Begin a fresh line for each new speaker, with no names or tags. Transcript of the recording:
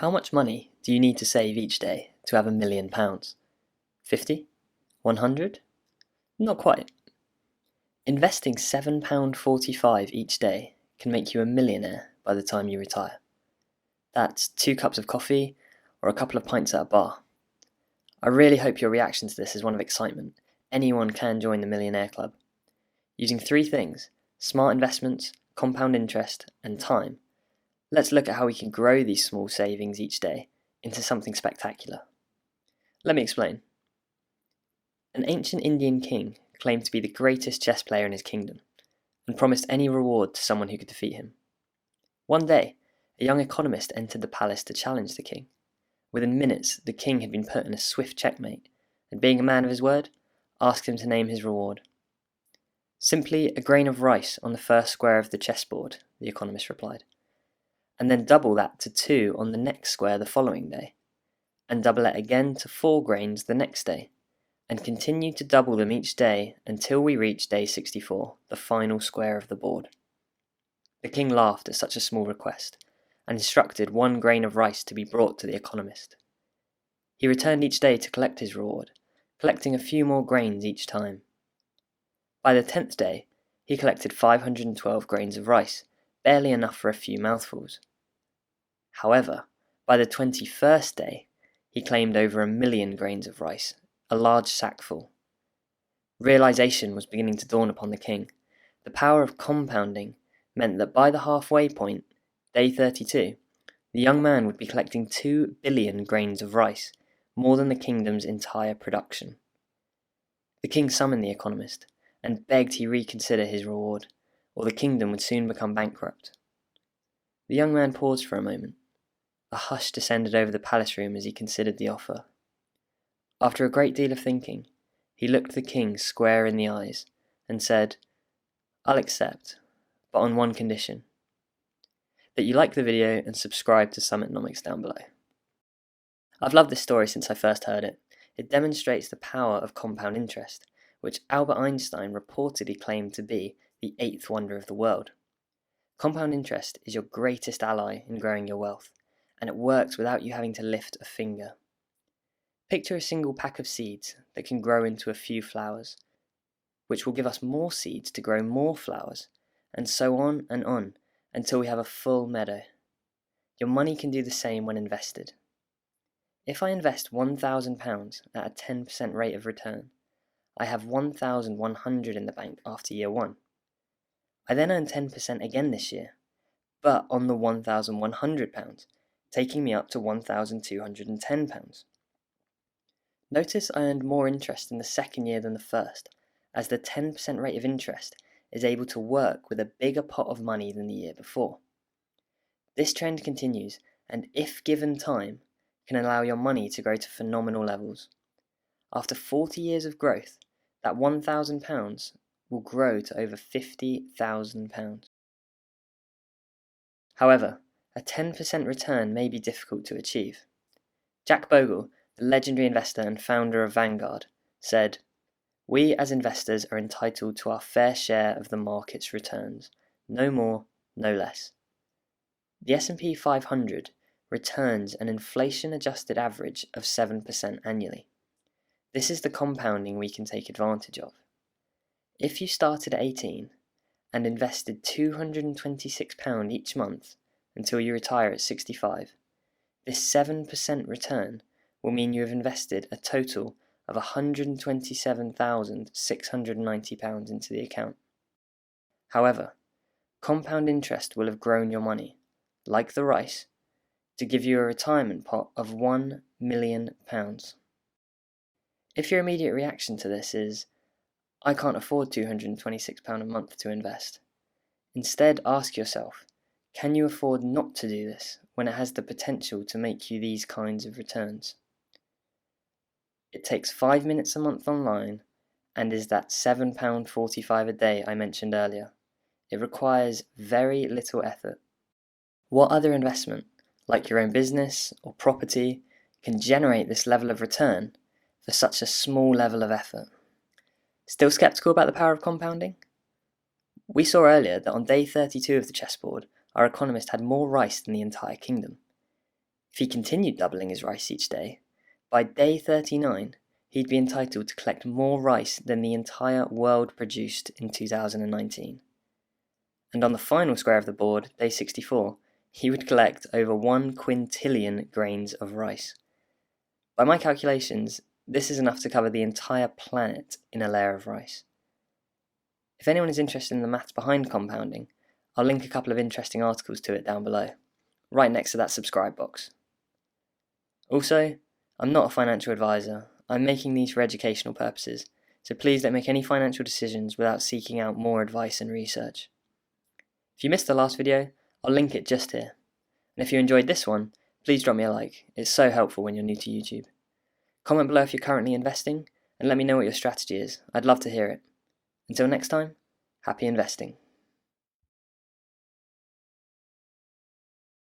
How much money do you need to save each day to have £1,000,000? 50? 100? Not quite. Investing £7.45 each day can make you a millionaire by the time you retire. That's 2 cups of coffee or a couple of pints at a bar. I really hope your reaction to this is one of excitement. Anyone can join the Millionaire Club. Using 3 things: smart investments, compound interest, and time, let's look at how we can grow these small savings each day into something spectacular. Let me explain. An ancient Indian king claimed to be the greatest chess player in his kingdom and promised any reward to someone who could defeat him. One day, a young economist entered the palace to challenge the king. Within minutes, the king had been put in a swift checkmate, and being a man of his word, asked him to name his reward. Simply a grain of rice on the first square of the chessboard, the economist replied, and then double that to 2 on the next square the following day, and double it again to 4 grains the next day, and continue to double them each day until we reach day 64, the final square of the board. The king laughed at such a small request, and instructed 1 grain of rice to be brought to the economist. He returned each day to collect his reward, collecting a few more grains each time. By the 10th day, he collected 512 grains of rice, barely enough for a few mouthfuls. However, by the 21st day, he claimed over 1,000,000 grains of rice, a large sackful. Realization was beginning to dawn upon the king. The power of compounding meant that by the halfway point, day 32, the young man would be collecting 2 billion grains of rice, more than the kingdom's entire production. The king summoned the economist and begged he reconsider his reward, or the kingdom would soon become bankrupt. The young man paused for a moment. A hush descended over the palace room as he considered the offer. After a great deal of thinking, he looked the king square in the eyes and said, "I'll accept, but on one condition: that you like the video and subscribe to Summitnomics down below." I've loved this story since I first heard it. It demonstrates the power of compound interest, which Albert Einstein reportedly claimed to be the 8th wonder of the world. Compound interest is your greatest ally in growing your wealth, and it works without you having to lift a finger. Picture a single pack of seeds that can grow into a few flowers, which will give us more seeds to grow more flowers, and so on until we have a full meadow. Your money can do the same when invested. If I invest £1,000 at a 10% rate of return, I have 1,100 in the bank after year 1. I then earn 10% again this year, but on the £1,100, taking me up to £1,210. Notice I earned more interest in the second year than the first, as the 10% rate of interest is able to work with a bigger pot of money than the year before. This trend continues, and if given time, can allow your money to grow to phenomenal levels. After 40 years of growth, that £1,000 will grow to over £50,000. However, a 10% return may be difficult to achieve. Jack Bogle, the legendary investor and founder of Vanguard, said, "We as investors are entitled to our fair share of the market's returns, no more, no less." The S&P 500 returns an inflation-adjusted average of 7% annually. This is the compounding we can take advantage of. If you started at 18 and invested £226 each month until you retire at 65, this 7% return will mean you have invested a total of £127,690 into the account. However, compound interest will have grown your money, like the rice, to give you a retirement pot of £1 million. If your immediate reaction to this is, "I can't afford £226 a month to invest," instead ask yourself, can you afford not to do this when it has the potential to make you these kinds of returns? It takes 5 minutes a month online and is that £7.45 a day I mentioned earlier. It requires very little effort. What other investment, like your own business or property, can generate this level of return for such a small level of effort? Still skeptical about the power of compounding? We saw earlier that on day 32 of the chessboard, our economist had more rice than the entire kingdom. If he continued doubling his rice each day, by day 39, he'd be entitled to collect more rice than the entire world produced in 2019. And on the final square of the board, day 64, he would collect over 1 quintillion grains of rice. By my calculations, this is enough to cover the entire planet in a layer of rice. If anyone is interested in the maths behind compounding, I'll link a couple of interesting articles to it down below, right next to that subscribe box. Also, I'm not a financial advisor. I'm making these for educational purposes, so please don't make any financial decisions without seeking out more advice and research. If you missed the last video, I'll link it just here. And if you enjoyed this one, please drop me a like. It's so helpful when you're new to YouTube. Comment below if you're currently investing, and let me know what your strategy is. I'd love to hear it. Until next time, happy investing.